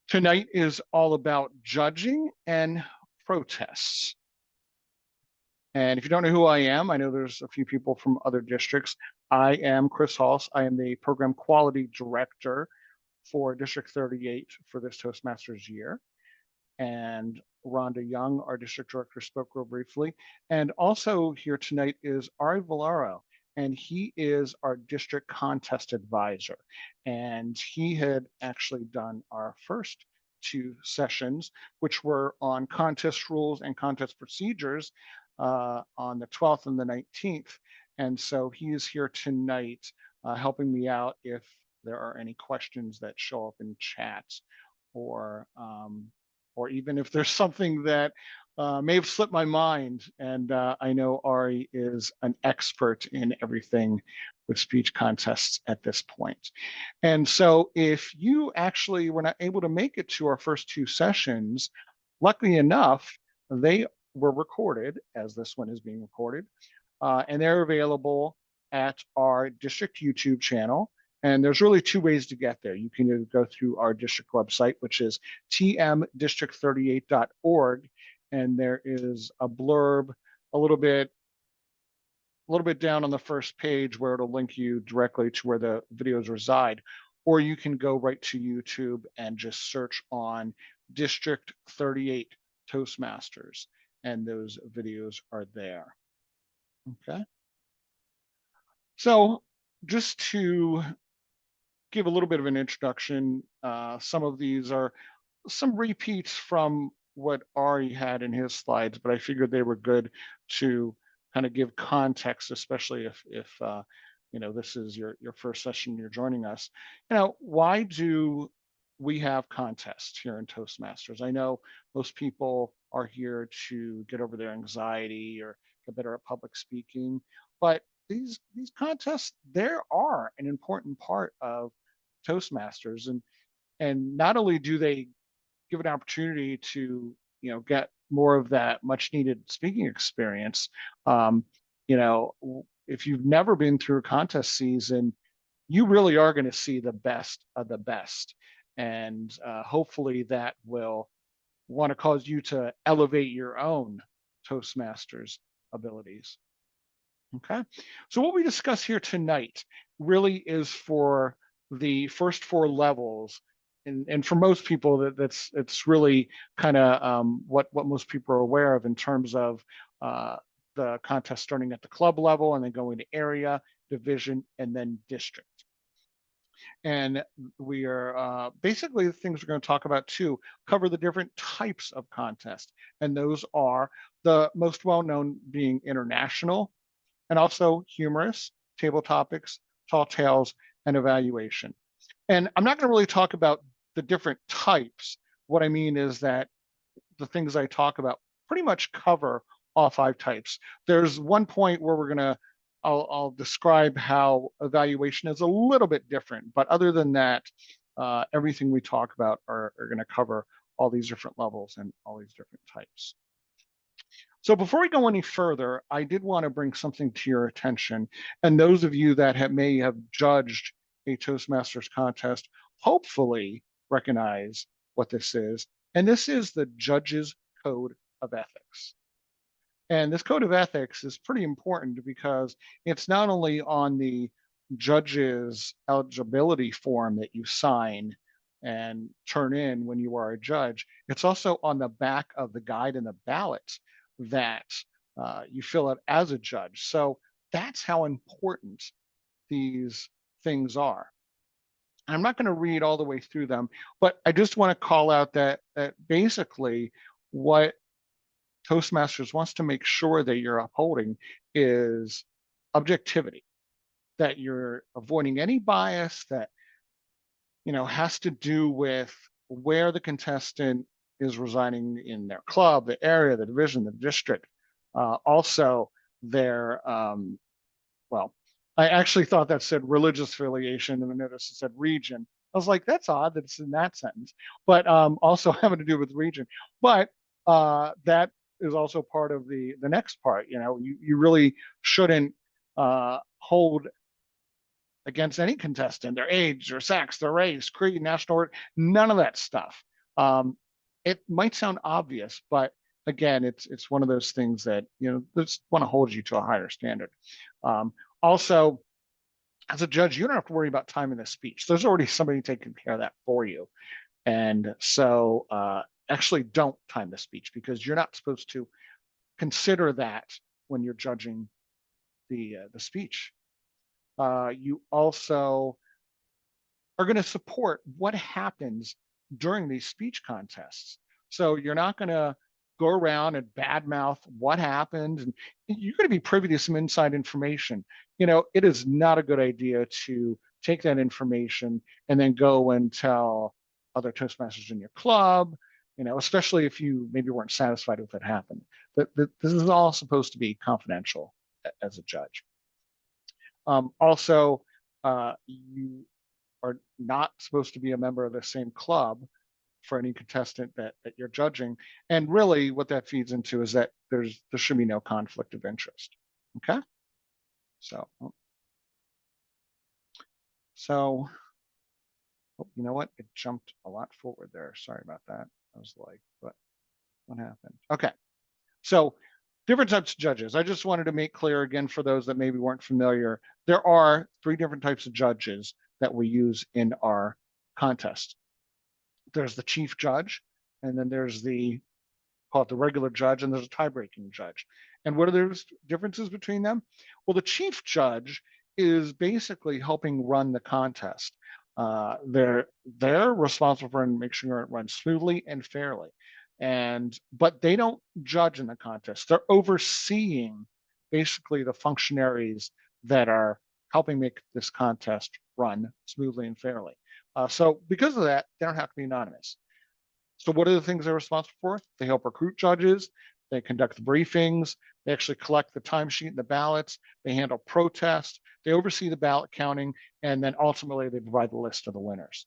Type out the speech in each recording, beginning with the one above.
Tonight is all about judging and protests. And if you don't know who I am, I know there's a few people from other districts. I am Chris Hulse. I am the program quality director for District 38 for this Toastmasters year. And Rhonda Young, our district director, spoke real briefly. And also here tonight is Ari Valero, and he is our district contest advisor. And he had actually done our first two sessions, which were on contest rules and contest procedures on the 12th and the 19th. And so he is here tonight helping me out if there are any questions that show up in chats or or even if there's something that may have slipped my mind. And I know Ari is an expert in everything with speech contests at this point. And so if you actually were not able to make it to our first two sessions, luckily enough, they were recorded as this one is being recorded, and they're available at our district YouTube channel. And there's really two ways to get there. You can either go through our district website, which is tmdistrict38.org, and there is a blurb a little bit down on the first page where it'll link you directly to where the videos reside. Or you can go right to YouTube and just search on District 38 Toastmasters, and those videos are there. Okay. So just to give a little bit of an introduction, some of these are some repeats from what Ari had in his slides, but I figured they were good to kind of give context, especially if you know, this is your first session, you're joining us. You know, why do we have contests here in Toastmasters? I know most people are here to get over their anxiety or get better at public speaking, but these contests, there are an important part of Toastmasters, and not only do they give an opportunity to, you know, get more of that much needed speaking experience. You know, if you've never been through a contest season, you really are going to see the best of the best, and hopefully that will want to cause you to elevate your own Toastmasters abilities. Okay, so what we discuss here tonight really is for the first four levels, and for most people that's it's really kind of what most people are aware of in terms of the contest starting at the club level and then going to area, division, and then district. And we are basically the things we're going to talk about too cover the different types of contest, and those are the most well-known being international, and also humorous, table topics, tall tales, and evaluation. And I'm not going to really talk about the different types. What I mean is that the things I talk about pretty much cover all five types. There's one point where I'll describe how evaluation is a little bit different, but other than that, everything we talk about are going to cover all these different levels and all these different types. So before we go any further, I did want to bring something to your attention. And those of you that may have judged a Toastmasters contest, hopefully recognize what this is. And this is the Judges Code of Ethics. And this Code of Ethics is pretty important because it's not only on the judge's eligibility form that you sign and turn in when you are a judge, it's also on the back of the guide and the ballot that you fill out as a judge. So that's how important these things are. I'm not going to read all the way through them, but I just want to call out that basically what Toastmasters wants to make sure that you're upholding is objectivity, that you're avoiding any bias that, you know, has to do with where the contestant is residing in their club, the area, the division, the district. Also, their, well, I actually thought that said religious affiliation, and I noticed it said region. I was like, that's odd that it's in that sentence, but also having to do with region. But that is also part of the next part. You know, you really shouldn't hold against any contestant, their age, their sex, their race, creed, national origin, none of that stuff. Um, it might sound obvious, but again, it's one of those things that just want to hold you to a higher standard. Also, as a judge, you don't have to worry about timing the speech. There's already somebody taking care of that for you, and so actually don't time the speech because you're not supposed to consider that when you're judging the speech. You also are going to support what happens during these speech contests. So you're not going to go around and badmouth what happened, and you're going to be privy to some inside information. It is not a good idea to take that information and then go and tell other Toastmasters in your club. Especially if you maybe weren't satisfied with what happened. This is all supposed to be confidential as a judge. Also, you are not supposed to be a member of the same club for any contestant that you're judging. And really what that feeds into is that there should be no conflict of interest. Okay. So you know what? It jumped a lot forward there. Sorry about that. I was like, what happened? Okay. So different types of judges. I just wanted to make clear again for those that maybe weren't familiar, there are 3 different types of judges that we use in our contest. There's the chief judge, and then there's call it the regular judge, and there's a tie-breaking judge. And what are the differences between them? Well, the chief judge is basically helping run the contest. They're responsible for making sure it runs smoothly and fairly. But they don't judge in the contest. They're overseeing basically the functionaries that are helping make this contest run smoothly and fairly. So because of that, they don't have to be anonymous. So what are the things they're responsible for? They help recruit judges. They conduct the briefings. They actually collect the timesheet and the ballots. They handle protests. They oversee the ballot counting. And then ultimately, they provide the list of the winners.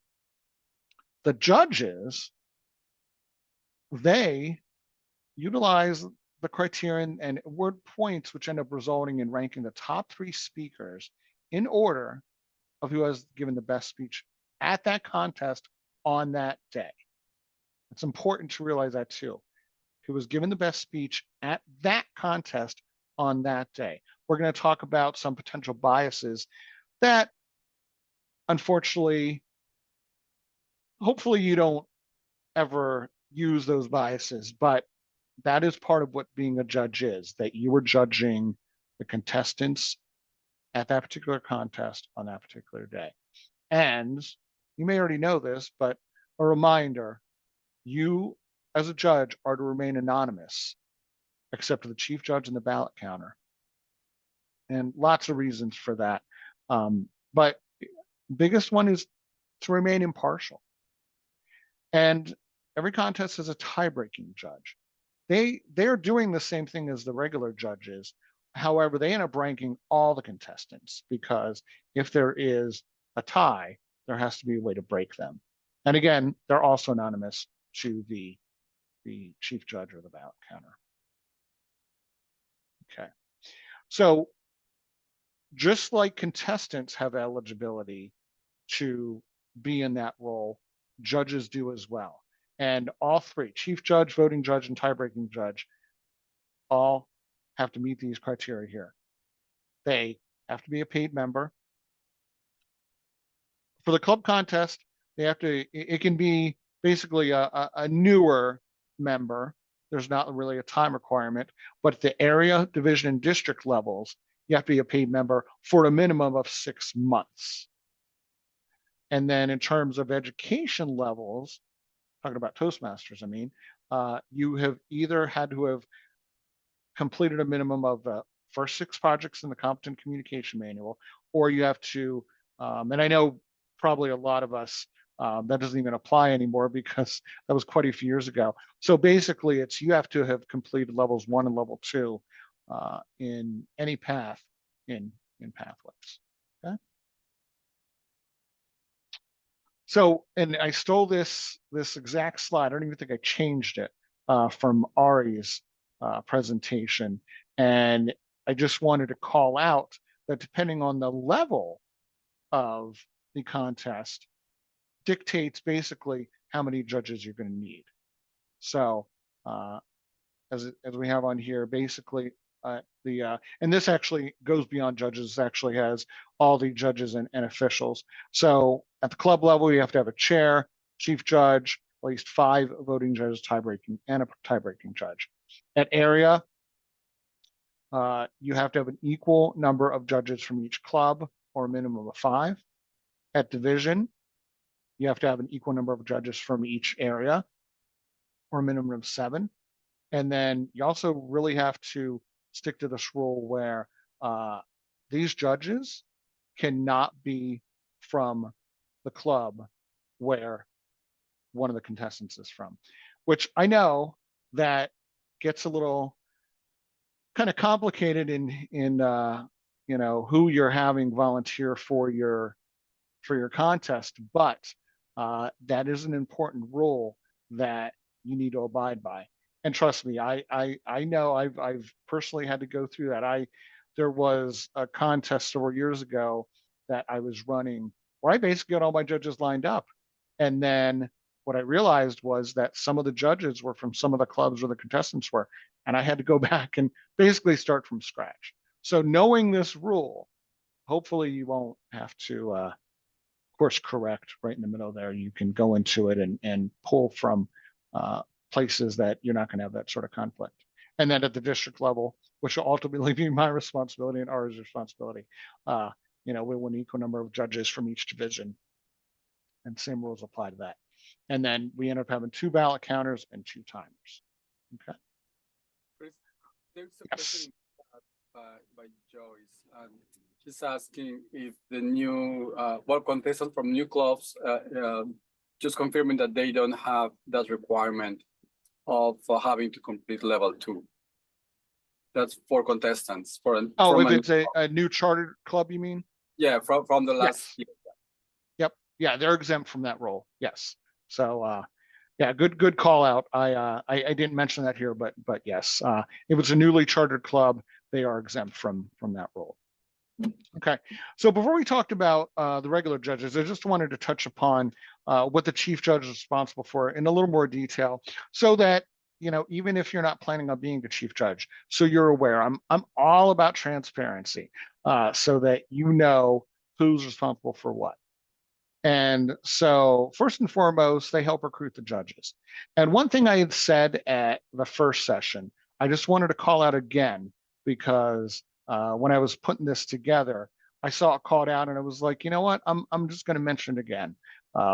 The judges, they utilize the criterion and award points, which end up resulting in ranking the top 3 speakers in order of who has given the best speech at that contest on that day. It's important to realize that too. Who was given the best speech at that contest on that day. We're going to talk about some potential biases that, unfortunately, hopefully you don't ever use those biases, but that is part of what being a judge is, that you were judging the contestants at that particular contest on that particular day. And you may already know this, but a reminder, you as a judge are to remain anonymous, except for the chief judge and the ballot counter. And lots of reasons for that. But biggest one is to remain impartial. And every contest has a tie-breaking judge. They're doing the same thing as the regular judges. However, they end up ranking all the contestants because if there is a tie, there has to be a way to break them. And again, they're also anonymous to the chief judge or the ballot counter. Okay. So just like contestants have eligibility to be in that role, judges do as well. And all 3, chief judge, voting judge, and tie-breaking judge, all have to meet these criteria here. They have to be a paid member. For the club contest, it can be basically a newer member. There's not really a time requirement, but at the area, division, and district levels, you have to be a paid member for a minimum of 6 months. And then in terms of education levels, talking about Toastmasters, you have either had to have completed a minimum of the first 6 projects in the Competent Communication Manual, or you have to, and I know probably a lot of us, that doesn't even apply anymore because that was quite a few years ago. So basically, you have to have completed levels 1 and level 2 in any path in pathways. Okay. So, and I stole this exact slide. I don't even think I changed it from Ari's presentation. And I just wanted to call out that depending on the level of the contest, dictates basically how many judges you're going to need. So as we have on here, basically and this actually goes beyond judges. This actually has all the judges and officials. So at the club level, you have to have a chair, chief judge, at least 5 voting judges, and a tie-breaking judge. At area, you have to have an equal number of judges from each club, or a minimum of 5. At division, you have to have an equal number of judges from each area, or a minimum of 7. And then you also really have to stick to this rule where these judges cannot be from the club where one of the contestants is from, which I know that gets a little kind of complicated in who you're having volunteer for your contest, but that is an important rule that you need to abide by. And trust me, I know I've personally had to go through that. There was a contest several years ago that I was running where I basically got all my judges lined up, and then what I realized was that some of the judges were from some of the clubs where the contestants were, and I had to go back and basically start from scratch. So knowing this rule, hopefully you won't have to course correct right in the middle there. You can go into it and pull from places that you're not going to have that sort of conflict. And then at the district level, which will ultimately be my responsibility and Ari's responsibility, we want an equal number of judges from each division, and same rules apply to that. And then we end up having 2 ballot counters and 2 timers. Okay. There's a question by Joyce. She's asking if the new contestants from new clubs just confirming that they don't have that requirement of having to complete level 2. That's for contestants. If it's a new chartered club, you mean? Yeah, from the last year. Yep. Yeah, they're exempt from that rule. Yes. So yeah, good call out. I didn't mention that here, but yes, if it's a newly chartered club, they are exempt from that rule. Okay, so before we talked about the regular judges, I just wanted to touch upon what the chief judge is responsible for in a little more detail, so that even if you're not planning on being the chief judge, so you're aware. I'm all about transparency, so that you know who's responsible for what. And so first and foremost, they help recruit the judges. And one thing I had said at the first session, I just wanted to call out again, because when I was putting this together, I saw it called out and I was like, you know what, I'm just going to mention it again,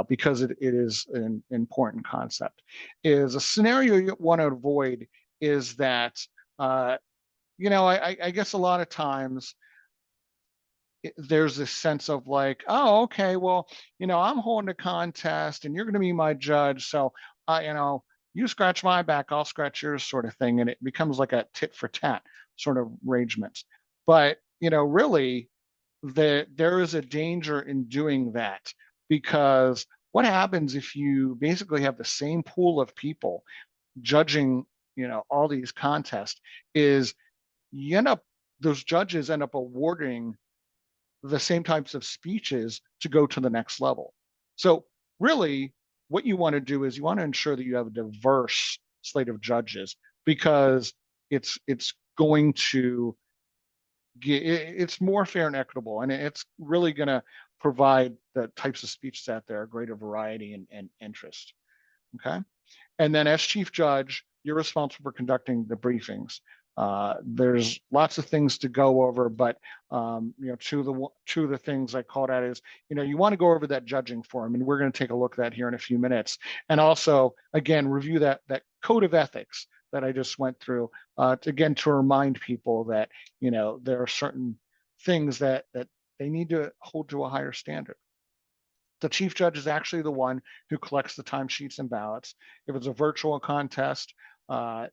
because it is an important concept. Is a scenario you want to avoid is that, I guess a lot of times there's this sense of like, oh, okay, well, I'm holding a contest and you're going to be my judge. So, you scratch my back, I'll scratch yours, sort of thing. And it becomes like a tit for tat sort of arrangement. But, really, there is a danger in doing that, because what happens if you basically have the same pool of people judging, all these contests, is those judges end up awarding the same types of speeches to go to the next level. So really, what you want to do is you want to ensure that you have a diverse slate of judges, because it's going to it's more fair and equitable, and it's really going to provide the types of speeches out there a greater variety and interest. Okay. And then as chief judge, you're responsible for conducting the briefings. There's lots of things to go over, but two of the things I called out is, you want to go over that judging form, and we're going to take a look at that here in a few minutes. And also, again, review that code of ethics that I just went through, to remind people that, there are certain things that they need to hold to a higher standard. The chief judge is actually the one who collects the timesheets and ballots. If it's a virtual contest, the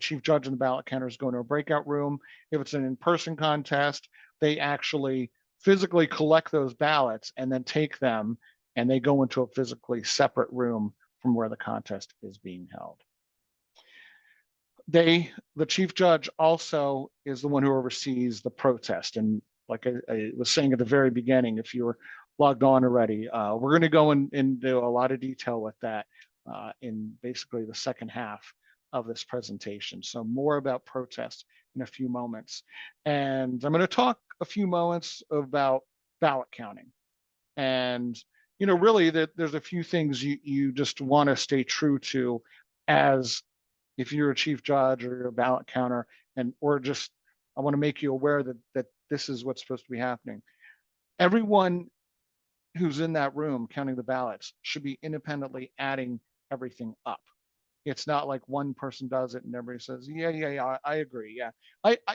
chief judge and the ballot counters go into a breakout room. If it's an in-person contest, they actually physically collect those ballots and then take them, and they go into a physically separate room from where the contest is being held. The chief judge also is the one who oversees the protest. And like I was saying at the very beginning, if you're logged on already. We're going to go into a lot of detail with that in basically the second half of this presentation. So more about protest in a few moments. And I'm going to talk a few moments about ballot counting. And, really there's a few things you just want to stay true to as if you're a chief judge or you're a ballot counter, or just I want to make you aware that this is what's supposed to be happening. Everyone who's in that room counting the ballots should be independently adding everything up. It's not like one person does it and everybody says, yeah, I agree. Yeah,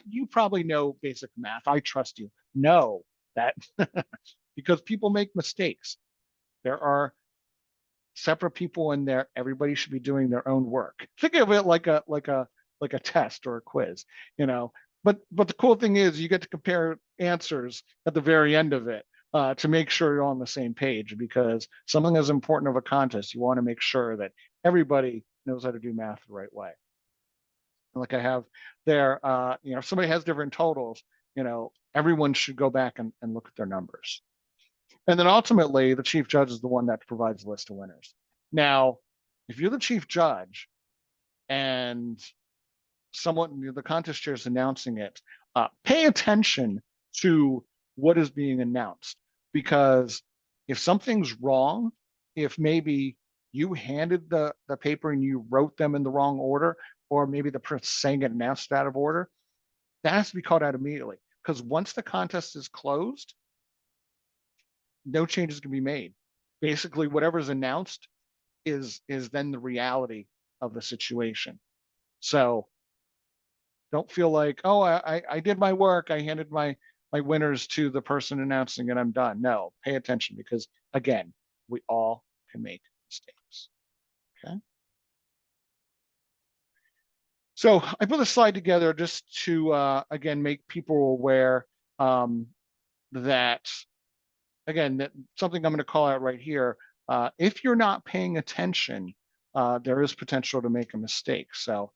you probably know basic math. I trust you. No, that because people make mistakes. There are separate people in there. Everybody should be doing their own work. Think of it like a test or a quiz, you know. But the cool thing is you get to compare answers at the very end of it to make sure you're on the same page. Because something as important of a contest, you want to make sure that everybody knows how to do math the right way. Like I have there, if somebody has different totals, everyone should go back and look at their numbers. And then ultimately, the chief judge is the one that provides the list of winners. Now, if you're the chief judge and the contest chair is announcing it, pay attention to what is being announced. Because if something's wrong, if maybe you handed the paper and you wrote them in the wrong order, or maybe the person saying it announced out of order, that has to be called out immediately. Because once the contest is closed, no changes can be made. Basically, whatever's announced is then the reality of the situation. So don't feel like, oh, I did my work, I handed my winners to the person announcing it, I'm done. No, pay attention, because again, we all can make mistakes. Okay. So I put a slide together just to again make people aware that again, that something I'm going to call out right here. If you're not paying attention, there is potential to make a mistake. So,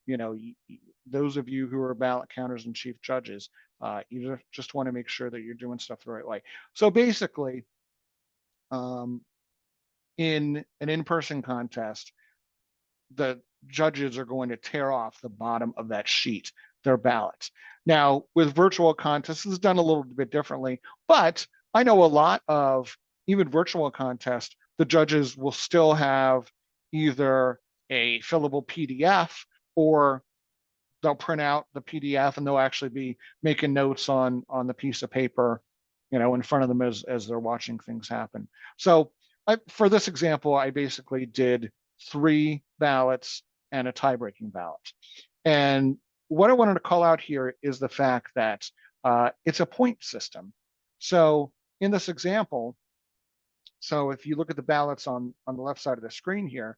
you know, those of you who are ballot counters and chief judges, you just want to make sure that you're doing stuff the right way. So basically, in an in-person contest, the judges are going to tear off the bottom of that sheet, their ballots. Now, with virtual contests, it's done a little bit differently, but I know a lot of even virtual contests, the judges will still have either a fillable PDF, or they'll print out the PDF and they'll actually be making notes on the piece of paper, in front of them as they're watching things happen. So for this example, I basically did 3 ballots and a tie-breaking ballot. And what I wanted to call out here is the fact that it's a point system. So in this example, so if you look at the ballots on the left side of the screen here,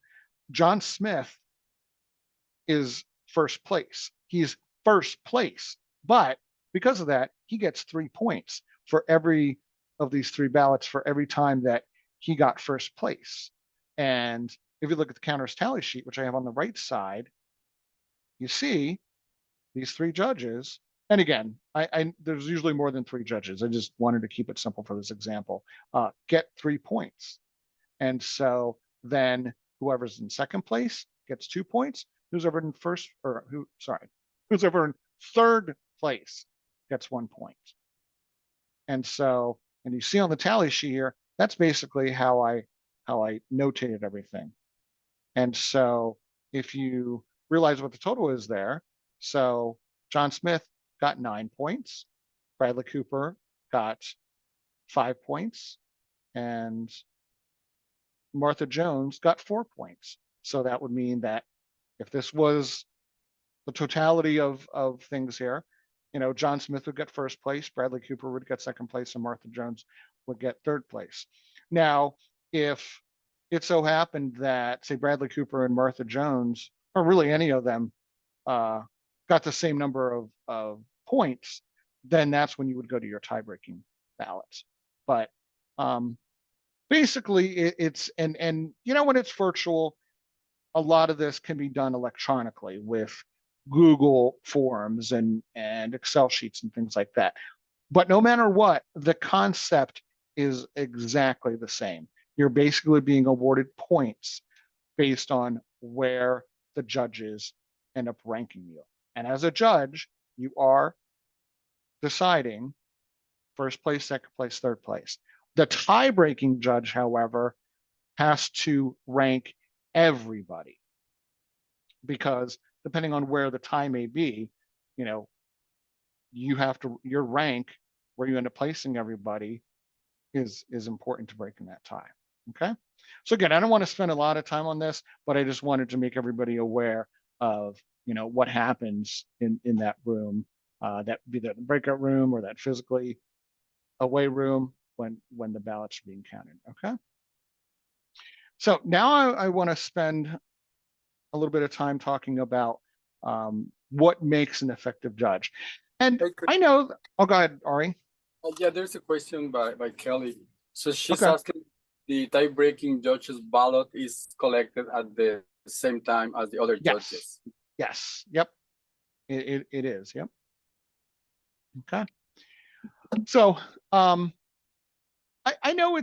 John Smith is first place. He's first place, but because of that, he gets 3 points for every of these 3 ballots for every time that he got first place. And if you look at the counters tally sheet, which I have on the right side, you see these 3 judges. And again, there's usually more than 3 judges. I just wanted to keep it simple for this example. Get 3 points. And so then whoever's in second place gets 2 points. Who's ever in third place gets 1 point. And so, and you see on the tally sheet here, that's basically how I notated everything. And so if you realize what the total is there, so John Smith got 9 points, Bradley Cooper got 5 points, and Martha Jones got 4 points. So that would mean that if this was the totality of things here, John Smith would get first place, Bradley Cooper would get second place, and Martha Jones would get third place. Now, if it so happened that, say, Bradley Cooper and Martha Jones, or really any of them, got the same number of points, then that's when you would go to your tie-breaking ballots. But basically, it's and when it's virtual, a lot of this can be done electronically with Google Forms and Excel sheets and things like that. But no matter what, the concept is exactly the same. You're basically being awarded points based on where the judges end up ranking you. And as a judge, you are deciding first place, second place, third place. The tie breaking judge, however, has to rank everybody because depending on where the tie may be, you know, your rank where you end up placing everybody is important to breaking that tie. Okay. So again, I don't want to spend a lot of time on this, but I just wanted to make everybody aware of, what happens in that room, that be that breakout room or that physically away room when the ballots are being counted. Okay. So now I want to spend a little bit of time talking about what makes an effective judge. And Hey, I know, oh, go ahead, Ari. yeah, there's a question by Kelly. So she's Okay. asking the tie-breaking judge's ballot is collected at the same time as the other Yes. judges. Yes. Yep. It is. Yep. Okay. So I know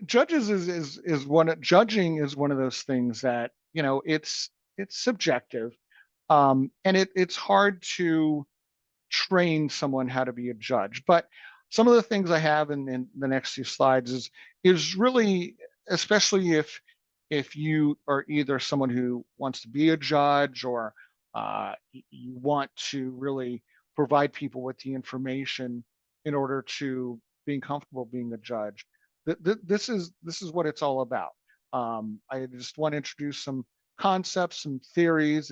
judges is one judging is one of those things that it's subjective, and it's hard to train someone how to be a judge. But some of the things I have in the next few slides is really, especially if you are either someone who wants to be a judge or you want to really provide people with the information in order to being comfortable being a judge. This is what it's all about. I just want to introduce some concepts, some theories,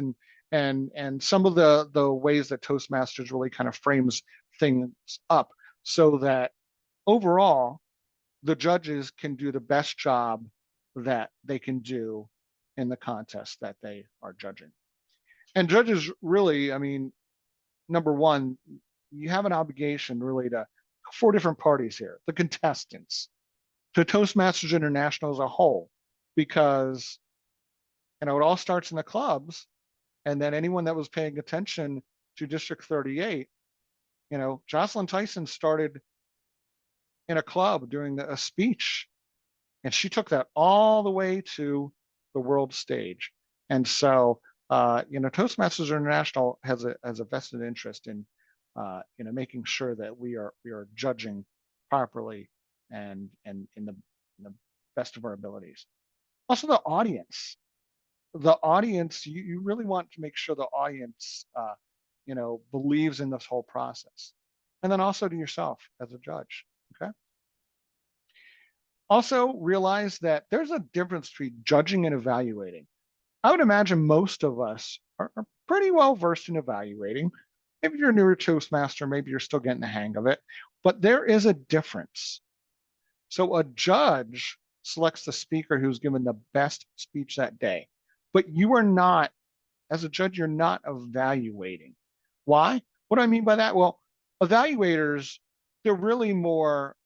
and some of the ways that Toastmasters really kind of frames things up so that overall the judges can do the best job that they can do in the contest that they are judging. And judges really, I mean, number one, you have an obligation really to four different parties here: the contestants, to Toastmasters International as a whole, because it all starts in the clubs. And then anyone that was paying attention to District 38, Jocelyn Tyson started in a club doing a speech, and she took that all the way to the world stage. And so, Toastmasters International has a vested interest in, making sure that we are judging properly and in the best of our abilities. Also, the audience, you really want to make sure the audience believes in this whole process, and then also to yourself as a judge. Okay. Also realize that there's a difference between judging and evaluating. I would imagine most of us are pretty well versed in evaluating. Maybe you're a newer Toastmaster, maybe you're still getting the hang of it, but there is a difference. So a judge selects the speaker who's given the best speech that day, but you are not, as a judge, you're not evaluating. Why? What do I mean by that? Well, evaluators, they're really more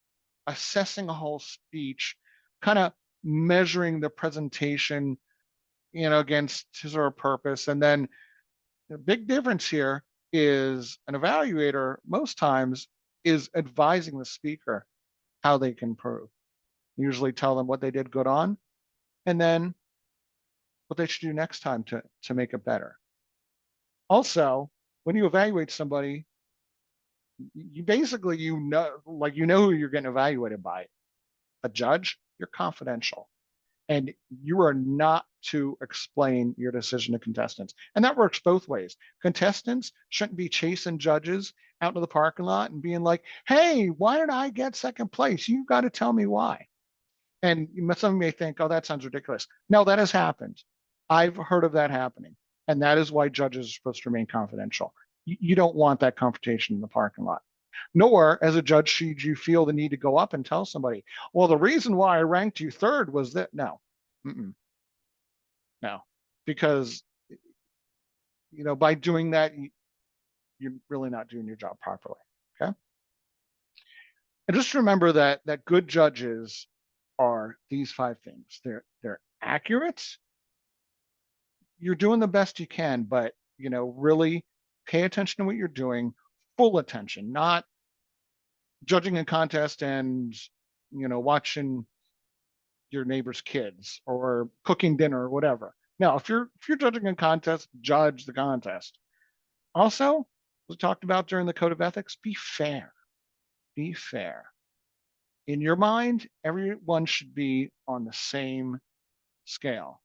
assessing a whole speech, kind of measuring the presentation, against his or her purpose. And then the big difference here is an evaluator, most times, is advising the speaker how they can improve. Usually tell them what they did good on, and then what they should do next time to make it better. Also, when you evaluate somebody, you basically who you're getting evaluated by. A judge, you're confidential, and you are not to explain your decision to contestants. And that works both ways. Contestants shouldn't be chasing judges out to the parking lot and being like, "Hey, why did I get second place? You got to tell me why." And some may think, "Oh, that sounds ridiculous." No, that has happened. I've heard of that happening, and that is why judges are supposed to remain confidential. You don't want that confrontation in the parking lot. Nor, as a judge, should you feel the need to go up and tell somebody, "Well, the reason why I ranked you third was that." No, mm-mm, no, because by doing that, you're really not doing your job properly. Okay, and just remember that good judges are these five things. They're accurate. You're doing the best you can, but really pay attention to what you're doing, full attention, not judging a contest and watching your neighbor's kids or cooking dinner or whatever. Now, if you're judging a contest, judge the contest. Also, we talked about during the code of ethics, be fair. Be fair. In your mind, everyone should be on the same scale.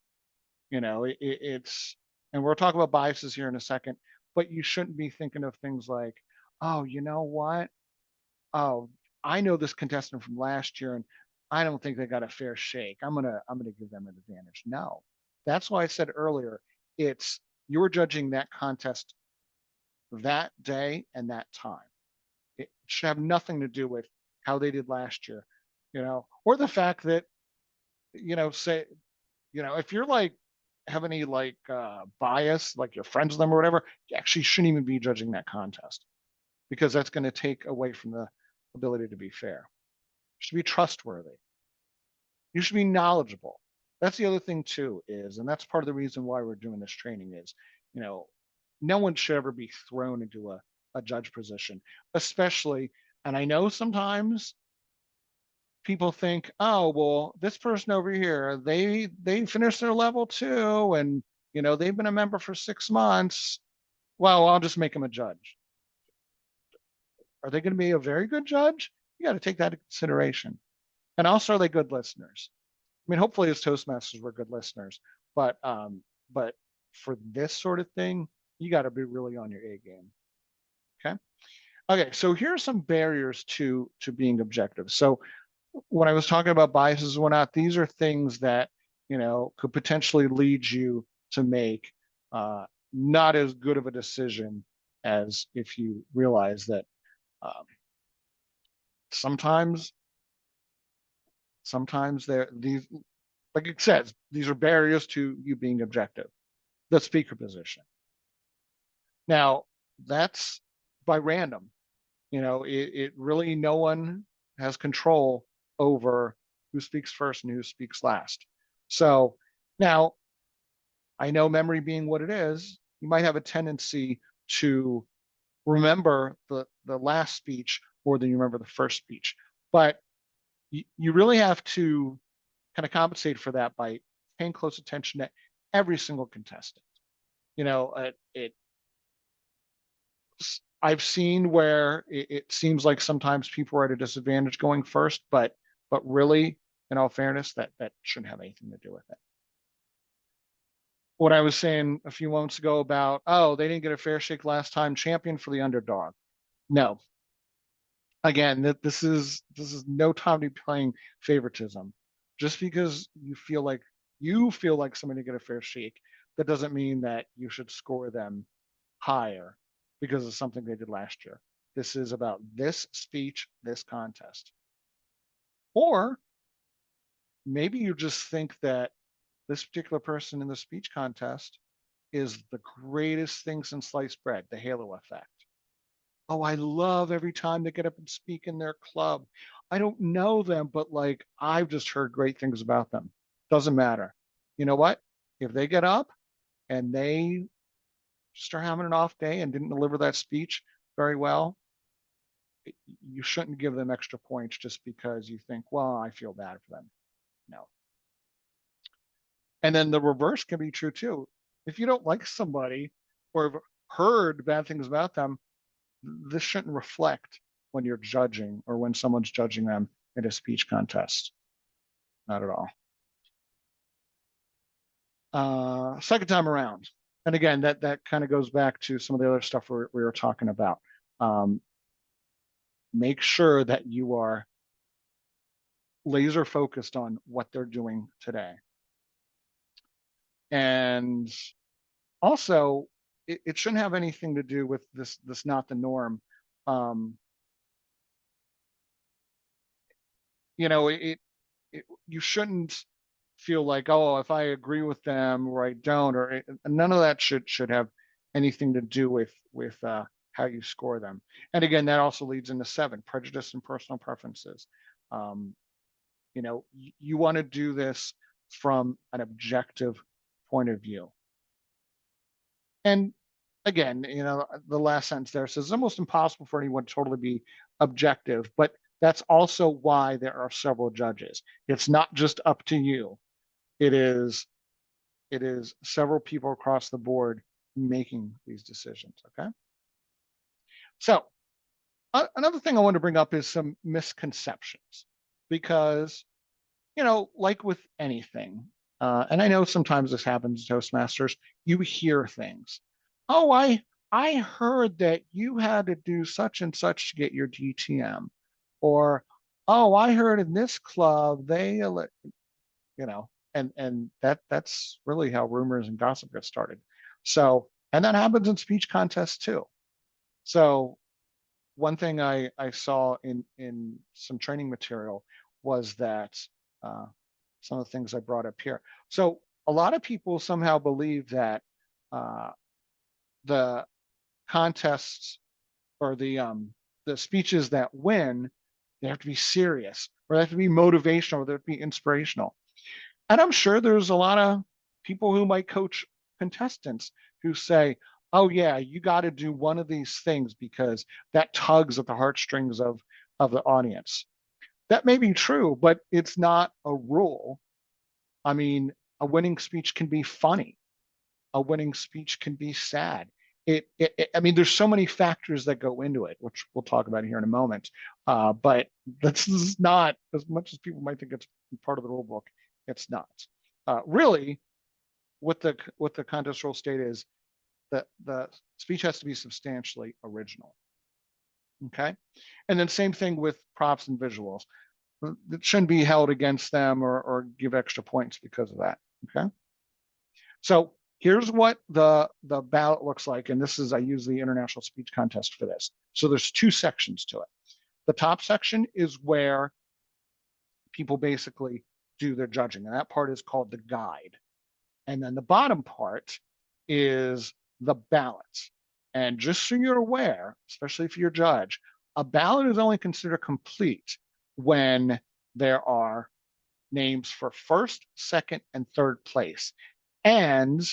It's, and we'll talk about biases here in a second, but you shouldn't be thinking of things like, oh, you know what? Oh, I know this contestant from last year and I don't think they got a fair shake. I'm gonna give them an advantage. No. That's why I said earlier, it's you're judging that contest that day and that time. It should have nothing to do with how they did last year, or the fact that, say, if you're like have any like bias, like you're friends with them or whatever, you actually shouldn't even be judging that contest because that's going to take away from the ability to be fair. You should be trustworthy. You should be knowledgeable. That's the other thing too is, and that's part of the reason why we're doing this training is, you know, no one should ever be thrown into a judge position, especially, and I know sometimes people think, oh, well, this person over here, they finished their level two and they've been a member for 6 months. Well, I'll just make them a judge. Are they going to be a very good judge? You got to take that into consideration. And also, are they good listeners? I mean, hopefully, as Toastmasters, we're good listeners, but for this sort of thing, you got to be really on your A game. Okay. Okay. So here are some barriers to being objective. So when I was talking about biases and whatnot, these are things that could potentially lead you to make not as good of a decision as if you realize that um, sometimes these, like it says, these are barriers to you being objective. The speaker position. Now that's by random. It really, no one has control over who speaks first and who speaks last. So now, I know memory being what it is, you might have a tendency to remember the last speech more than you remember the first speech. But you really have to kind of compensate for that by paying close attention to every single contestant. It I've seen where it seems like sometimes people are at a disadvantage going first, but really, in all fairness, that shouldn't have anything to do with it. What I was saying a few moments ago about, oh, they didn't get a fair shake last time, champion for the underdog. No. Again, this is no time to be playing favoritism. Just because you feel like somebody get a fair shake, that doesn't mean that you should score them higher because of something they did last year. This is about this speech, this contest. Or maybe you just think that this particular person in the speech contest is the greatest thing since sliced bread, the halo effect. Oh, I love every time they get up and speak in their club. I don't know them, but like I've just heard great things about them. Doesn't matter. You know what? If they get up and they start having an off day and didn't deliver that speech very well, you shouldn't give them extra points just because you think, well, I feel bad for them. No. And then the reverse can be true too. If you don't like somebody or have heard bad things about them, this shouldn't reflect when you're judging or when someone's judging them in a speech contest. Not at all. Second time around. And again, that kind of goes back to some of the other stuff we were talking about. Um, make sure that you are laser focused on what they're doing today. And also, it shouldn't have anything to do with this not the norm. Um, you shouldn't feel like, oh, if I agree with them or I don't, or none of that should have anything to do with how you score them. And again, that also leads into 7, prejudice and personal preferences. Um, you want to do this from an objective point of view. And again, the last sentence there says it's almost impossible for anyone to totally be objective, but That's also why there are several judges. It's not just up to you. It is it is several people across the board making these decisions. Okay. So another thing I want to bring up is some misconceptions because, like with anything, and I know sometimes this happens to Toastmasters, you hear things. Oh, I heard that you had to do such and such to get your DTM, or oh, I heard in this club and that's really how rumors and gossip get started. So, and that happens in speech contests too. So one thing I saw in some training material was that uh, some of the things I brought up here. So a lot of people somehow believe that uh, the contests or the speeches that win, they have to be serious or they have to be motivational or they have to be inspirational. And I'm sure there's a lot of people who might coach contestants who say, oh yeah, you got to do one of these things because that tugs at the heartstrings of the audience. That may be true, but it's not a rule. I mean, a winning speech can be funny. A winning speech can be sad. I mean, there's so many factors that go into it, which we'll talk about here in a moment. But this is not as much as people might think it's part of the rule book. It's not. Really, what the contest rule state is that the speech has to be substantially original. Okay, and then same thing with props and visuals. It shouldn't be held against them or give extra points because of that. Okay. So here's what the ballot looks like. And this is, I use the International Speech Contest for this. So there's two sections to it. The top section is where people basically do their judging. And that part is called the guide. And then the bottom part is the ballot. And just so you're aware, especially if you're a judge, a ballot is only considered complete when there are names for first, second, and third place. And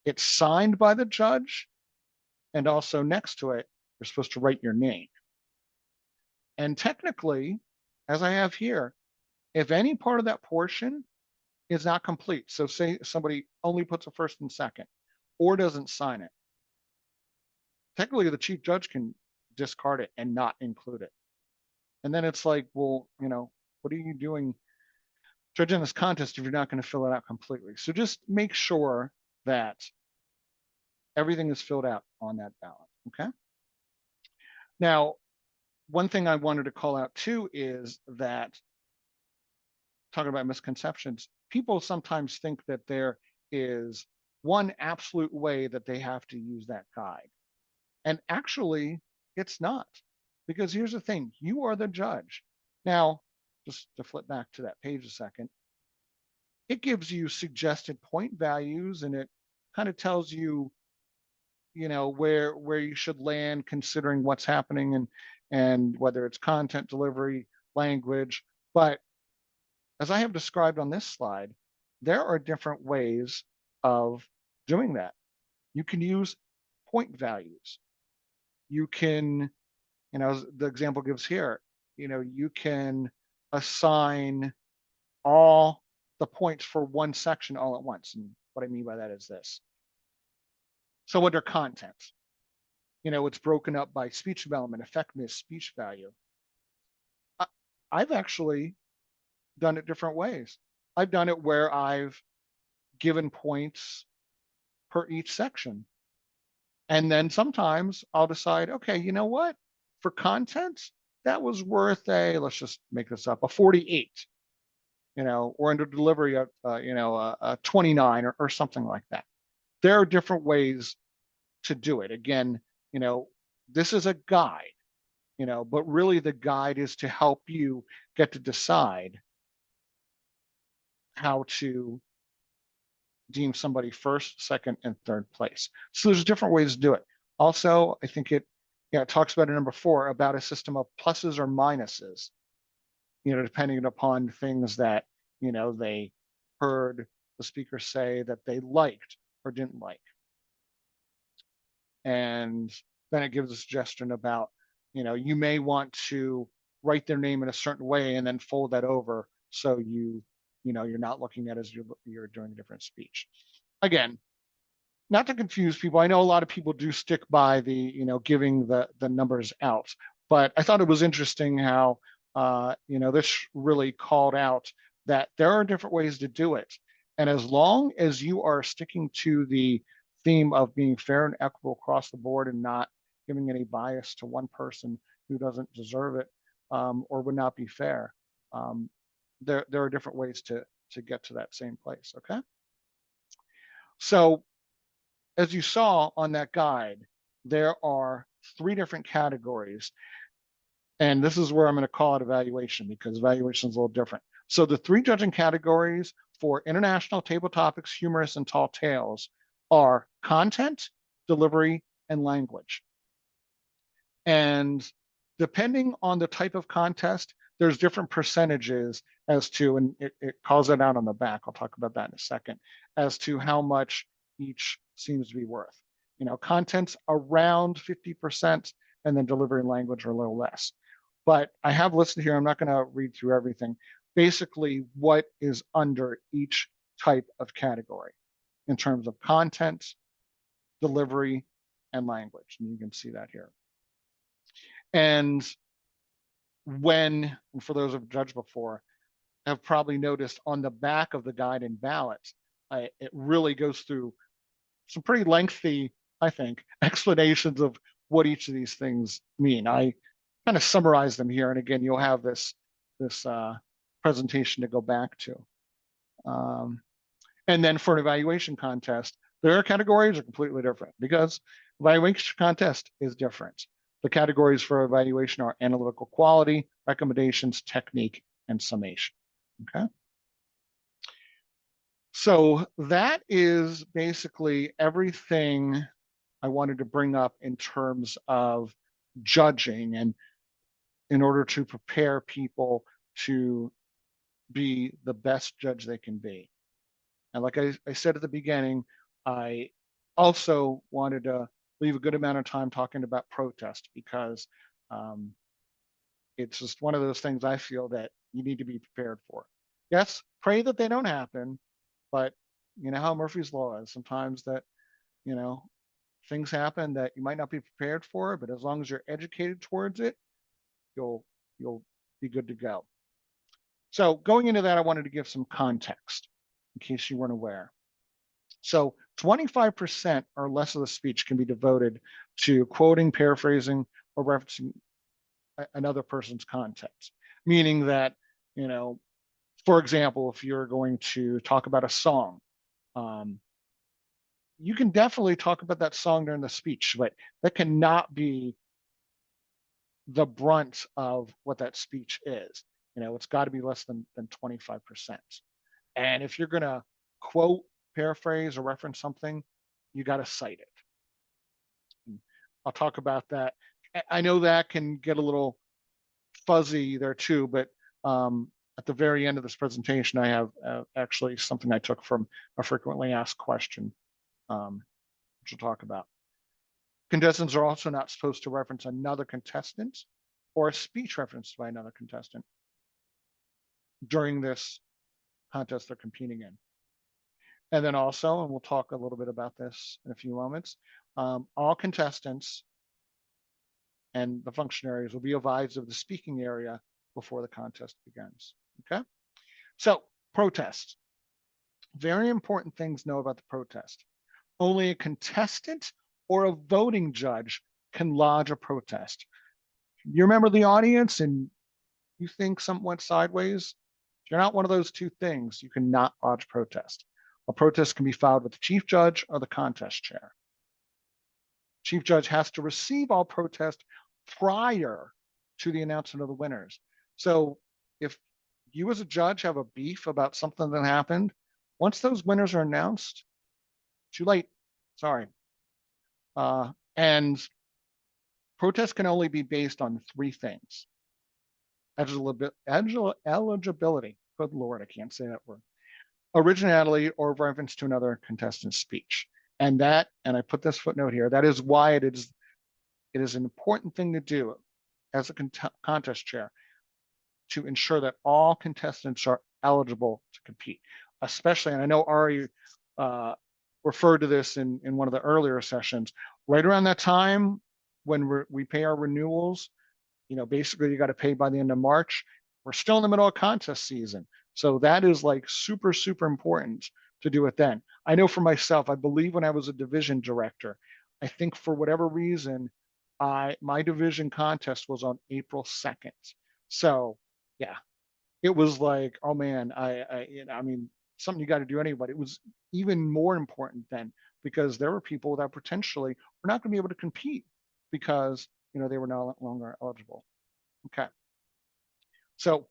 it's signed by the judge, and also next to it, you're supposed to write your name. And technically, as I have here, if any part of that portion is not complete, so say somebody only puts a first and second or doesn't sign it, technically the chief judge can discard it and not include it. And then it's like, well, what are you doing judging this contest if you're not going to fill it out completely? So just make sure that everything is filled out on that ballot. Okay. Now, one thing I wanted to call out too is that talking about misconceptions, people sometimes think that there is one absolute way that they have to use that guide. And actually, it's not. Because here's the thing, you are the judge. Now, just to flip back to that page a second, it gives you suggested point values and it kind of tells you, where you should land considering what's happening and whether it's content delivery, language. But as I have described on this slide, there are different ways of doing that. You can use point values. You can, the example gives here, you can assign all the points for one section all at once. And what I mean by that is this. So under content, it's broken up by speech development, effectiveness, speech value. I've actually done it different ways. I've done it where I've given points per each section. And then sometimes I'll decide, okay, you know what? For content, that was worth let's just make this up, a 48, or under delivery, a 29 or something like that. There are different ways to do it. Again, this is a guide, but really the guide is to help you get to decide how to deem somebody first, second, and third place. So there's different ways to do it. Also, I think it talks about in number 4 about a system of pluses or minuses, depending upon things that, they heard the speaker say that they liked or didn't like. And then it gives a suggestion about, you may want to write their name in a certain way and then fold that over so you're not looking at it as you're doing a different speech. Again, not to confuse people. I know a lot of people do stick by the giving the numbers out, but I thought it was interesting how this really called out that there are different ways to do it, and as long as you are sticking to the theme of being fair and equitable across the board and not giving any bias to one person who doesn't deserve it, or would not be fair, um, there are different ways to get to that same place. Okay, so as you saw on that guide, there are 3 different categories. And this is where I'm going to call it evaluation, because evaluation is a little different. So the 3 judging categories for international table topics, humorous, and tall tales are content, delivery, and language. And depending on the type of contest, there's different percentages as to, and it calls it out on the back, I'll talk about that in a second, as to how much each seems to be worth. Content's around 50%, and then delivery and language are a little less. But I have listed here, I'm not going to read through everything, basically what is under each type of category in terms of content, delivery, and language. And you can see that here. And for those who've judged before, have probably noticed on the back of the guide and ballots, it really goes through some pretty lengthy, I think, explanations of what each of these things mean. I kind of summarize them here, and again, you'll have this presentation to go back to. And then for an evaluation contest, their categories are completely different because evaluation contest is different. The categories for evaluation are analytical quality, recommendations, technique, and summation. Okay. So that is basically everything I wanted to bring up in terms of judging, and in order to prepare people to be the best judge they can be. And like I said at the beginning, I also wanted to leave a good amount of time talking about protest, because it's just one of those things I feel that you need to be prepared for. Yes, pray that they don't happen, but you know how Murphy's Law is. Sometimes that, things happen that you might not be prepared for, but as long as you're educated towards it, you'll be good to go. So going into that, I wanted to give some context in case you weren't aware. So 25% or less of the speech can be devoted to quoting, paraphrasing, or referencing another person's context. Meaning that, for example, if you're going to talk about a song, you can definitely talk about that song during the speech, but that cannot be the brunt of what that speech is. It's got to be less than 25%. And if you're going to quote, paraphrase, or reference something, you got to cite it. And I'll talk about that. I know that can get a little fuzzy there too, but at the very end of this presentation, I have actually something I took from a frequently asked question, which we'll talk about. Contestants are also not supposed to reference another contestant or a speech referenced by another contestant during this contest they're competing in. And then also, and we'll talk a little bit about this in a few moments, all contestants and the functionaries will be advised of the speaking area before the contest begins. Okay? So, protest. Very important things to know about the protest. Only a contestant or a voting judge can lodge a protest. You remember the audience and you think something went sideways? If you're not one of those 2 things, you cannot lodge protest. A protest can be filed with the chief judge or the contest chair. Chief judge has to receive all protests prior to the announcement of the winners. So if you as a judge have a beef about something that happened, once those winners are announced, too late. Sorry. And protests can only be based on 3 things. Eligibility. Good Lord, I can't say that word. Originality or reference to another contestant's speech. And I put this footnote here, that is why it is an important thing to do as a contest chair. to ensure that all contestants are eligible to compete. Especially, and I know Ari uh, referred to this in one of the earlier sessions, right around that time when we pay our renewals, basically you got to pay by the end of March. We're still in the middle of contest season. So that is like super, super important to do it then. I know for myself, I believe when I was a division director, I think for whatever reason, my division contest was on April 2nd. So yeah, it was like, oh man, I mean, something you got to do anyway. But it was even more important then because there were people that potentially were not going to be able to compete because they were no longer eligible. Okay. So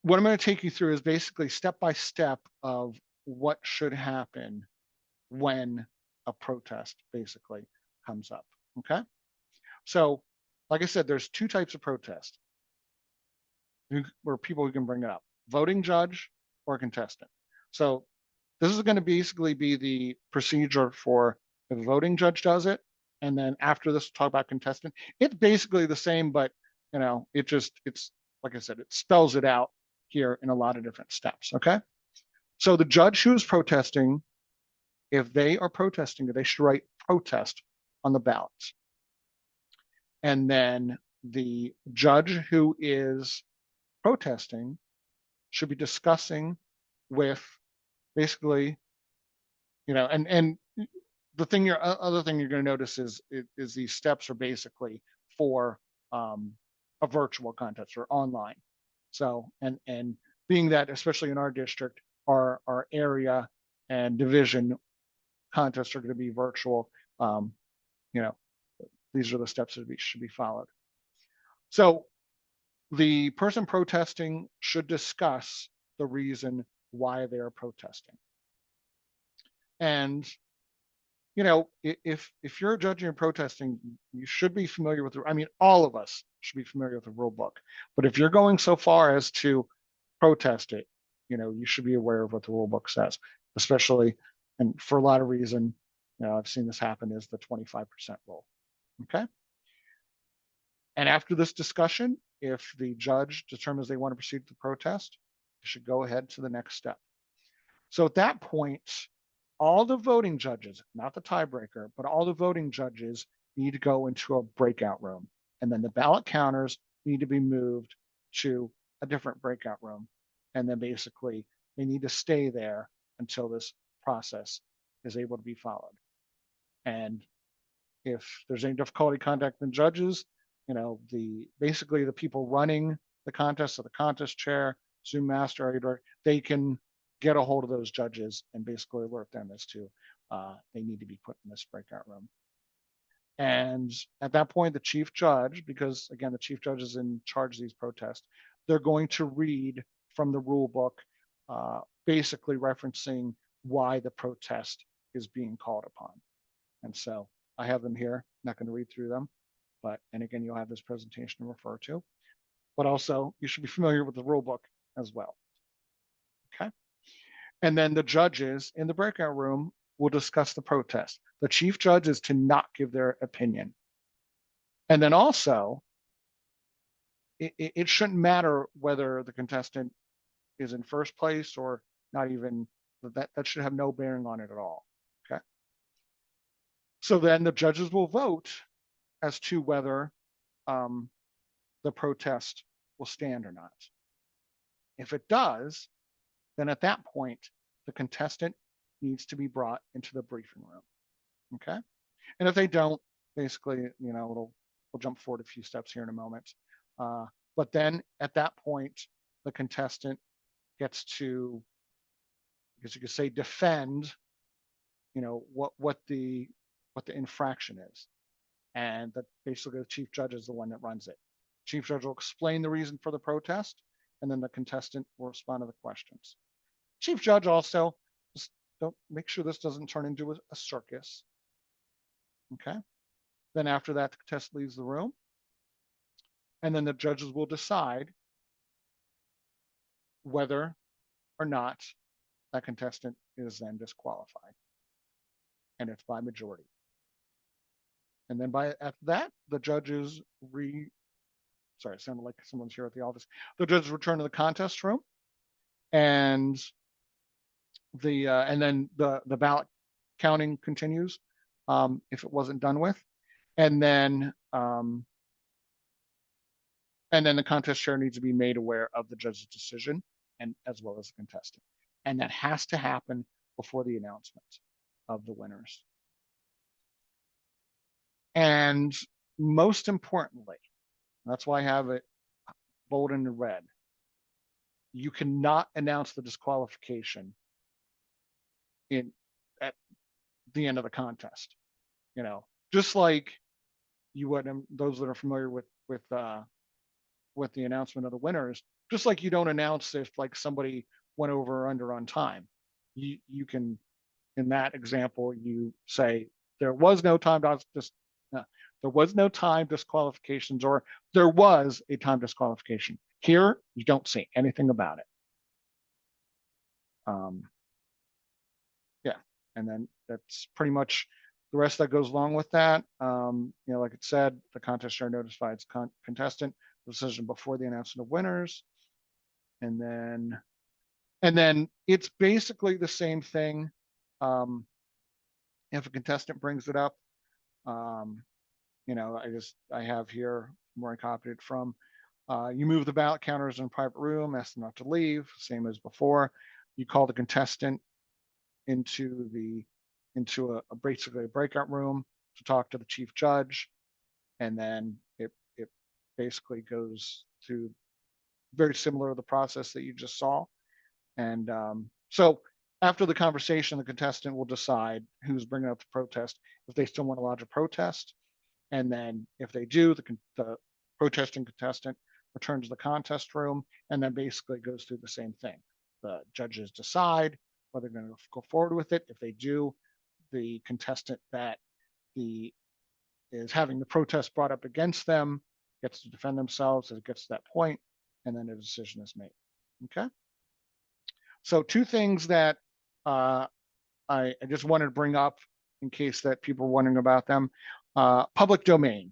what I'm going to take you through is basically step by step of what should happen when a protest basically comes up. Okay. So, like I said, there's two types of protest where people who can bring it up: voting judge or contestant. So this is going to basically be the procedure for the voting judge does it. And then after this, we'll talk about contestant. It's basically the same, but it's like I said, it spells it out here in a lot of different steps. Okay. So the judge who's protesting, if they are protesting, they should write protest on the ballots. And then the judge who is protesting should be discussing with basically, and the other thing you're going to notice is these steps are basically for a virtual contest or online. So and being that especially in our district, our area and division contests are going to be virtual. Um, you know, these are the steps that should be followed. So the person protesting should discuss the reason why they are protesting. And if you're a judge and you're protesting, you should be familiar with I mean, all of us should be familiar with the rule book. But if you're going so far as to protest it, you should be aware of what the rule book says, especially, and for a lot of reason, I've seen this happen, is the 25% rule. Okay. And after this discussion, if the judge determines they want to proceed with the protest, you should go ahead to the next step. So at that point, all the voting judges, not the tiebreaker, but all the voting judges need to go into a breakout room. And then the ballot counters need to be moved to a different breakout room. And then basically they need to stay there until this process is able to be followed. And if there's any difficulty contacting judges, basically the people running the contest, so the contest chair, Zoom master, editor, they can get a hold of those judges and basically alert them as to they need to be put in this breakout room. And at that point, the chief judge, because again, the chief judge is in charge of these protests, they're going to read from the rule book, basically referencing why the protest is being called upon. And so I have them here, not going to read through them, and again, you'll have this presentation to refer to, but also you should be familiar with the rule book as well. Okay. And then the judges in the breakout room will discuss the protest. The chief judge is to not give their opinion. And then also, it shouldn't matter whether the contestant is in first place or not even, that should have no bearing on it at all. Okay. So then the judges will vote as to whether the protest will stand or not. If it does, then at that point, the contestant needs to be brought into the briefing room. Okay. And if they don't, basically, we'll jump forward a few steps here in a moment. But then at that point, the contestant gets to, I guess you could say, defend, what the infraction is. And that basically the chief judge is the one that runs it. Chief judge will explain the reason for the protest, and then the contestant will respond to the questions. Chief judge also, just don't make sure this doesn't turn into a circus. Okay. Then after that, the contestant leaves the room, and then the judges will decide whether or not that contestant is then disqualified, and it's by majority. And then after that, the judges sorry, it sounded like someone's here at the office. The judges return to the contest room, and and then the ballot counting continues if it wasn't done with, and then the contest chair needs to be made aware of the judge's decision, and as well as the contestant, and that has to happen before the announcement of the winners. And most importantly, that's why I have it bold in red, you cannot announce the disqualification at the end of the contest. Just like you would, and those that are familiar with the announcement of the winners, just like you don't announce if like somebody went over or under on time. You can, in that example, you say there was no time disqualifications, or there was a time disqualification. Here, you don't say anything about it. Yeah, and then that's pretty much the rest that goes along with that. Like it said, the contest chair notifies contestant decision before the announcement of winners, and then it's basically the same thing. If a contestant brings it up, I have here where I copied it from. You move the ballot counters in a private room, ask them not to leave, same as before. You call the contestant into basically a breakout room to talk to the chief judge, and then it basically goes through very similar to the process that you just saw. And so after the conversation, the contestant will decide who's bringing up the protest, if they still want to lodge a protest. And then if they do, the protesting contestant returns to the contest room, and then basically goes through the same thing. The judges decide whether they're going to go forward with it. If they do, the contestant that is having the protest brought up against them gets to defend themselves as it gets to that point, and then a decision is made. Okay. So two things that I just wanted to bring up in case that people are wondering about them. Public domain.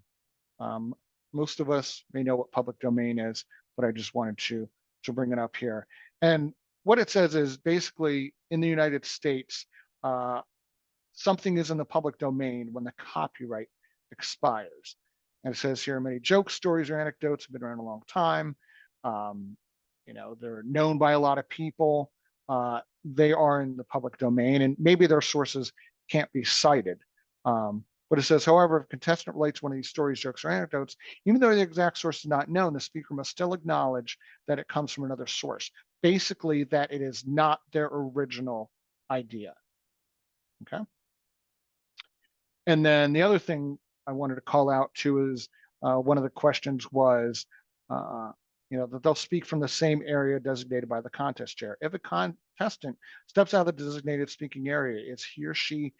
Most of us may know what public domain is, but I just wanted to bring it up here. And what it says is basically in the United States, something is in the public domain when the copyright expires. And it says here, many jokes, stories, or anecdotes have been around a long time. They're known by a lot of people. They are in the public domain, and maybe their sources can't be cited. But it says, however, if a contestant relates one of these stories, jokes, or anecdotes, even though the exact source is not known, the speaker must still acknowledge that it comes from another source. Basically, that it is not their original idea. Okay. And then the other thing I wanted to call out too is one of the questions was, that they'll speak from the same area designated by the contest chair. If a contestant steps out of the designated speaking area, is he or she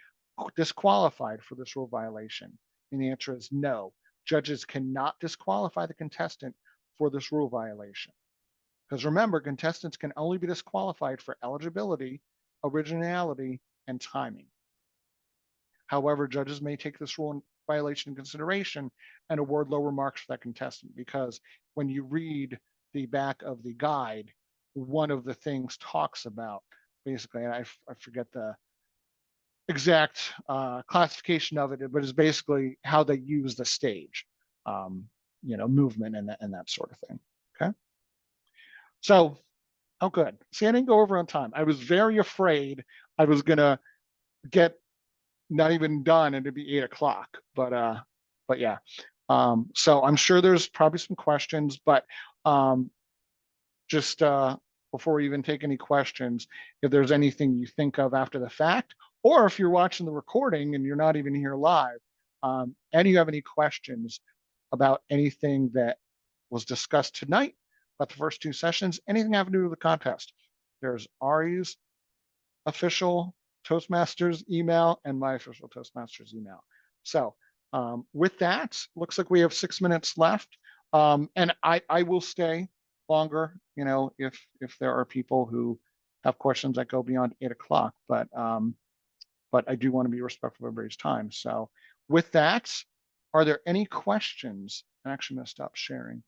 disqualified for this rule violation? And the answer is no. Judges cannot disqualify the contestant for this rule violation. Because remember, contestants can only be disqualified for eligibility, originality, and timing. However, judges may take this rule violation in consideration and award lower marks for that contestant, because when you read the back of the guide, one of the things talks about basically, and I forget the exact classification of it, but it's basically how they use the stage, movement and that sort of thing. Okay. So, oh, good. See, I didn't go over on time. I was very afraid I was gonna get not even done and it'd be 8 o'clock, but yeah. So I'm sure there's probably some questions, but just before we even take any questions, if there's anything you think of after the fact, or if you're watching the recording and you're not even here live, and you have any questions about anything that was discussed tonight, about the first two sessions, anything having to do with the contest, there's Ari's official Toastmasters email and my official Toastmasters email. So with that, looks like we have 6 minutes left. And I will stay longer, if there are people who have questions that go beyond 8 o'clock, but I do want to be respectful of everybody's time. So with that, are there any questions? I'm actually going to stop sharing.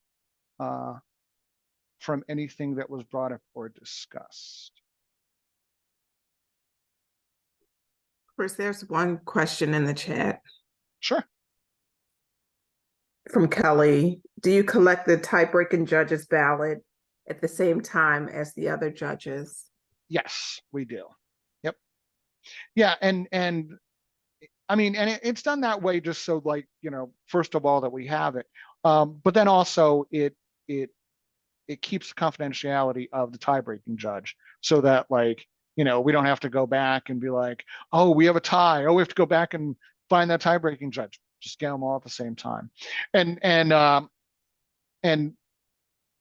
from anything that was brought up or discussed. Chris, there's one question in the chat Sure. from Kelly. Do you collect the tie-breaking judge's ballot at the same time as the other judges? Yes, we do. Yep. Yeah, and I mean, and it's done that way just so, like, first of all, that we have it, but then also it keeps the confidentiality of the tie-breaking judge, so that, like, we don't have to go back and be like, oh, we have a tie. Oh, we have to go back and find that tie-breaking judge. Just get them all at the same time. And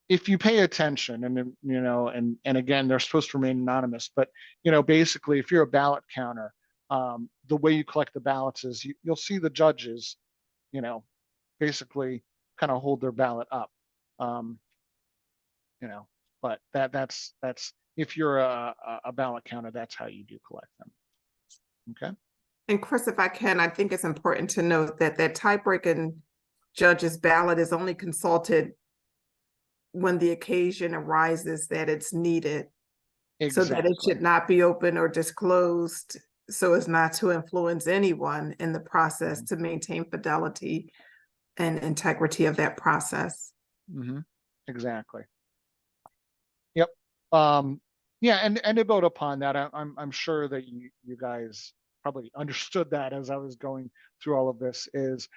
if you pay attention, and again, they're supposed to remain anonymous, but basically, if you're a ballot counter, the way you collect the ballots is you'll see the judges, basically kind of hold their ballot up. Um, but that's if you're a ballot counter, that's how you do collect them. Okay. And Chris, if I can, I think it's important to note that that tie-breaking judge's ballot is only consulted when the occasion arises that it's needed. Exactly. So that it should not be open or disclosed so as not to influence anyone in the process, to maintain fidelity and integrity of that process. Mm-hmm. Exactly. Yep. Yeah, and to build upon that, I'm sure that you guys probably understood that as I was going through all of this, is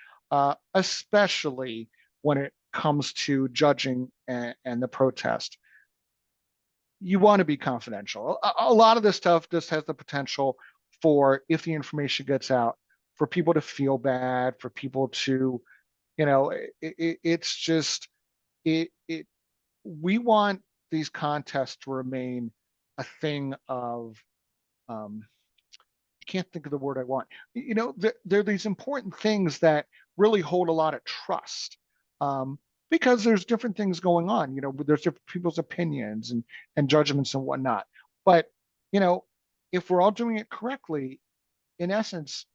especially when it comes to judging and the protest, you want to be confidential. A lot of this stuff just has the potential for, if the information gets out, for people to feel bad, for people to, it's just, we want these contests to remain a thing of, I can't think of the word I want. There are these important things that really hold a lot of trust, because there's different things going on. There's different people's opinions and judgments and whatnot. But if we're all doing it correctly, in essence,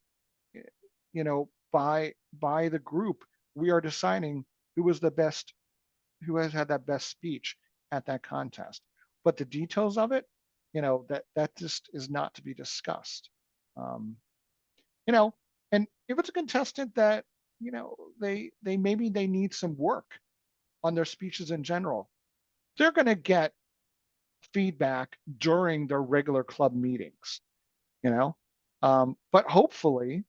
by the group, we are deciding who is the best, who has had that best speech at that contest. But the details of it, that just is not to be discussed. And if it's a contestant that, they maybe they need some work on their speeches in general, they're going to get feedback during their regular club meetings, but hopefully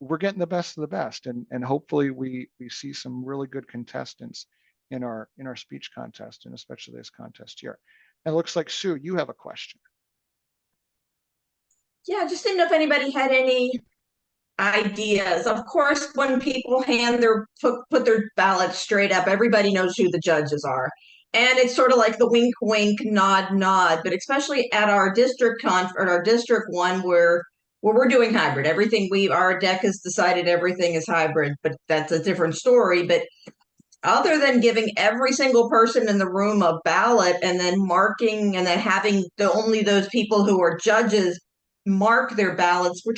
we're getting the best of the best, and hopefully we see some really good contestants in our speech contest, and especially this contest here. And it looks like, Sue, you have a question. Yeah, just didn't know if anybody had any ideas. Of course, when people put their ballot straight up, everybody knows who the judges are. And it's sort of like the wink, wink, nod, nod. But especially at our district our district one, where we're doing hybrid. Our deck has decided everything is hybrid, but that's a different story. But other than giving every single person in the room a ballot and then marking, and then having only those people who are judges mark their ballots, we're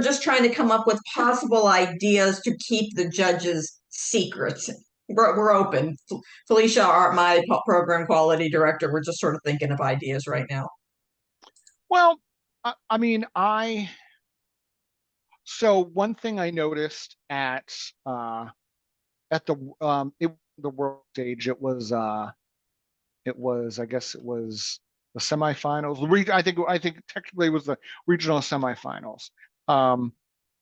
just trying to come up with possible ideas to keep the judges secrets. We're open. Felicia, my program quality director, we're just sort of thinking of ideas right now. Well, I mean, so one thing I noticed at the world stage, it was I guess it was the semifinals. I think technically it was the regional semifinals.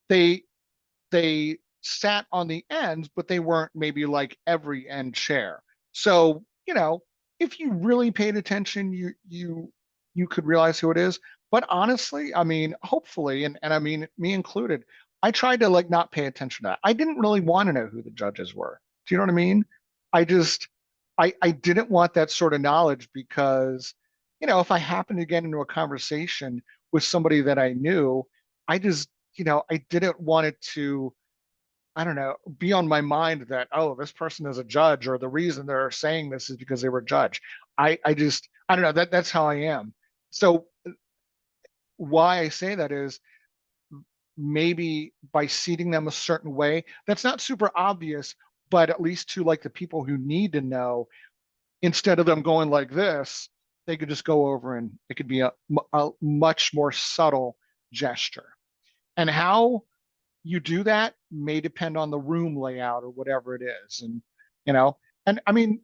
They sat on the ends, but they weren't maybe like every end chair. So if you really paid attention, you could realize who it is. But honestly, I mean, hopefully, and I mean, me included, I tried to, like, not pay attention to that. I didn't really want to know who the judges were. Do you know what I mean? I just, I didn't want that sort of knowledge, because, if I happened to get into a conversation with somebody that I knew, I just, I didn't want it to, I don't know, be on my mind that, oh, this person is a judge, or the reason they're saying this is because they were a judge. I don't know, that's how I am. So why I say that is, maybe by seating them a certain way, that's not super obvious, but at least to like the people who need to know, instead of them going like this, they could just go over and it could be a much more subtle gesture. And how you do that may depend on the room layout or whatever it is. And, you know, and I mean,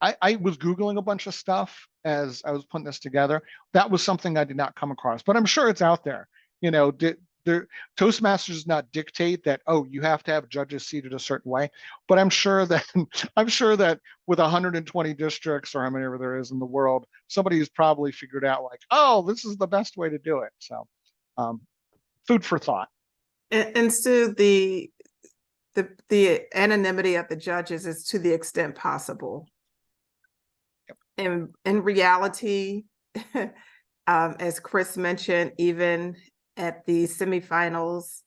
I was Googling a bunch of stuff as I was putting this together. That was something I did not come across, but I'm sure it's out there. You know, Toastmasters does not dictate that, oh, you have to have judges seated a certain way. But I'm sure that I'm sure that with 120 districts or how many ever there is in the world, somebody has probably figured out like, oh, this is the best way to do it. So food for thought. And Sue, the anonymity of the judges is to the extent possible. In reality, as Chris mentioned, even at the semifinals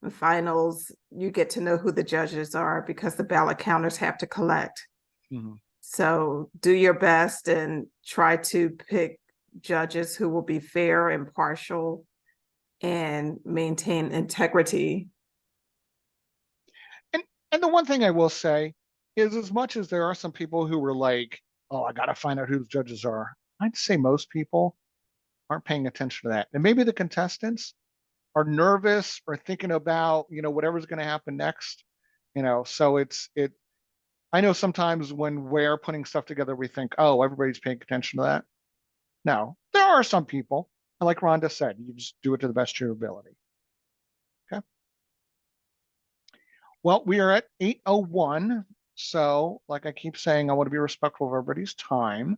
and finals, you get to know who the judges are because the ballot counters have to collect. Mm-hmm. So do your best and try to pick judges who will be fair, impartial, and maintain integrity. And the one thing I will say is, as much as there are some people who were like, oh, I got to find out who the judges are, I'd say most people aren't paying attention to that. And maybe the contestants are nervous or thinking about, you know, whatever's going to happen next, you know. So I know sometimes when we're putting stuff together, we think, oh, everybody's paying attention to that. No, there are some people. And like Rhonda said, you just do it to the best of your ability. Okay. Well, we are at 8:01. So like I keep saying, I want to be respectful of everybody's time.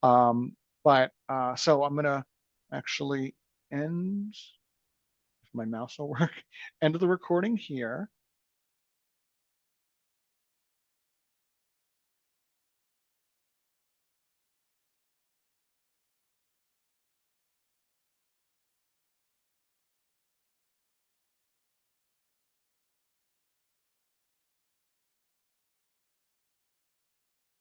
So I'm going to actually end, if my mouse will work, end of the recording here.